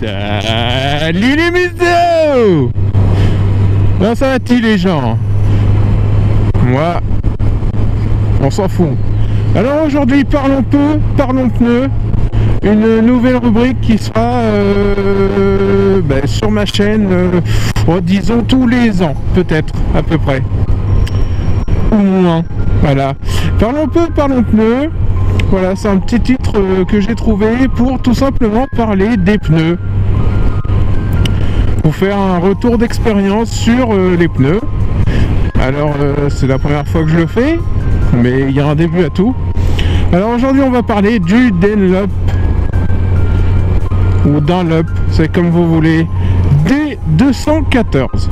Salut les museaux! Comment ça va-t-il les gens? Moi, on s'en fout. Alors aujourd'hui, parlons peu, parlons pneus. Une nouvelle rubrique qui sera sur ma chaîne, disons tous les ans, peut-être, à peu près. Ou moins, voilà. Parlons peu, parlons pneus. Voilà, c'est un petit titre que j'ai trouvé pour tout simplement parler des pneus. Pour faire un retour d'expérience sur les pneus. Alors, c'est la première fois que je le fais, mais il y a un début à tout. Alors aujourd'hui, on va parler du Dunlop. Ou Dunlop, c'est comme vous voulez. D214.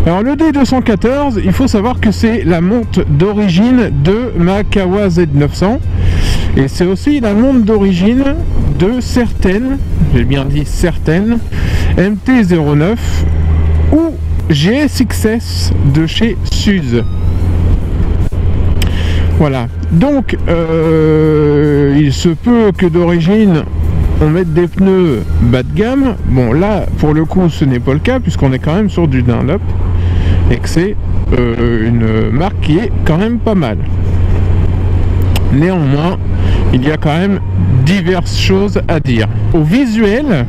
Alors le D214, il faut savoir que c'est la monte d'origine de ma Kawa Z900 et c'est aussi la monte d'origine de certaines, j'ai bien dit certaines, MT-09 ou GSXS de chez Suze. Voilà, donc il se peut que d'origine on mette des pneus bas de gamme. Bon là pour le coup ce n'est pas le cas puisqu'on est quand même sur du Dunlop et que c'est une marque qui est quand même pas mal. Néanmoins il y a quand même diverses choses à dire. Au visuel,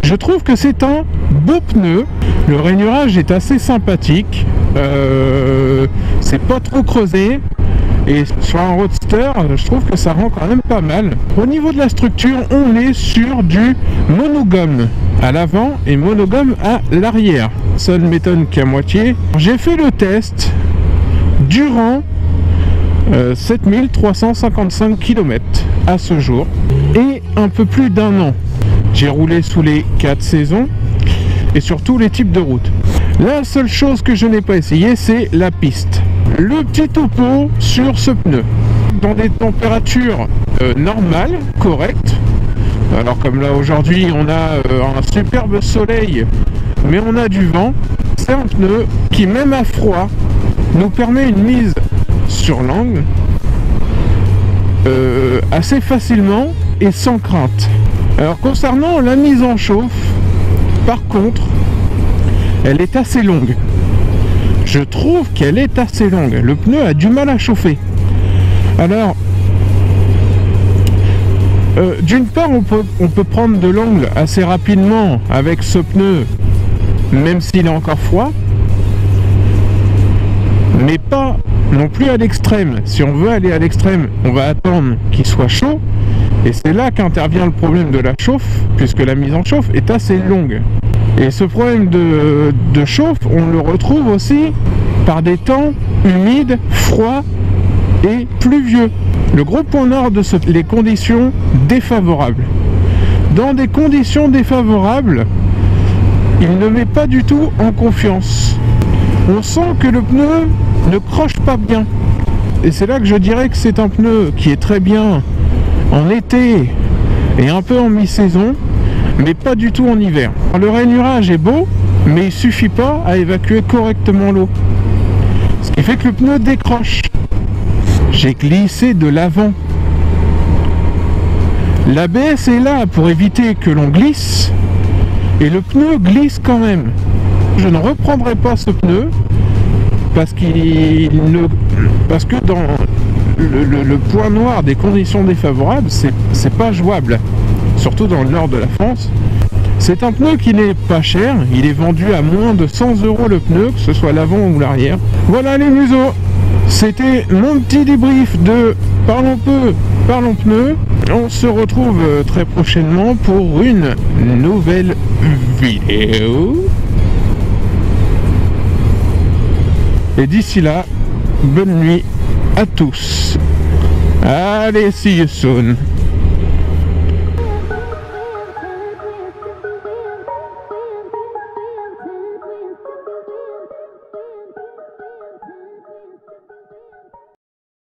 je trouve que c'est un beau pneu. Le rainurage est assez sympathique, c'est pas trop creusé. Et sur un roadster, je trouve que ça rend quand même pas mal. Au niveau de la structure, on est sur du monogomme à l'avant et monogomme à l'arrière. Ça ne m'étonne qu'à moitié. J'ai fait le test durant 7355 km à ce jour et un peu plus d'un an. J'ai roulé sous les 4 saisons et sur tous les types de routes. La seule chose que je n'ai pas essayé, c'est la piste. Le petit topo sur ce pneu dans des températures normales, correctes. Alors comme là aujourd'hui on a un superbe soleil mais on a du vent. C'est un pneu qui même à froid nous permet une mise sur l'angle assez facilement et sans crainte. Alors concernant la mise en chauffe, par contre elle est assez longue. Je trouve qu'elle est assez longue. Le pneu a du mal à chauffer. Alors, d'une part, on peut prendre de l'angle assez rapidement avec ce pneu, même s'il est encore froid, mais pas non plus à l'extrême. Si on veut aller à l'extrême, on va attendre qu'il soit chaud, et c'est là qu'intervient le problème de la chauffe, puisque la mise en chauffe est assez longue. Et ce problème de chauffe, on le retrouve aussi par des temps humides, froids et pluvieux. Le gros point noir de les conditions défavorables. Dans des conditions défavorables, il ne met pas du tout en confiance. On sent que le pneu ne croche pas bien. Et c'est là que je dirais que c'est un pneu qui est très bien en été et un peu en mi-saison, mais pas du tout en hiver. Le rainurage est beau, mais il suffit pas à évacuer correctement l'eau. Ce qui fait que le pneu décroche. J'ai glissé de l'avant. L'ABS est là pour éviter que l'on glisse, et le pneu glisse quand même. Je ne reprendrai pas ce pneu, parce que dans le point noir des conditions défavorables, c'est pas jouable. Surtout dans le nord de la France. C'est un pneu qui n'est pas cher, il est vendu à moins de 100 € le pneu, que ce soit l'avant ou l'arrière. Voilà les museaux, c'était mon petit débrief de Parlons peu, parlons pneus. On se retrouve très prochainement pour une nouvelle vidéo. Et d'ici là, bonne nuit à tous. Allez, see you soon.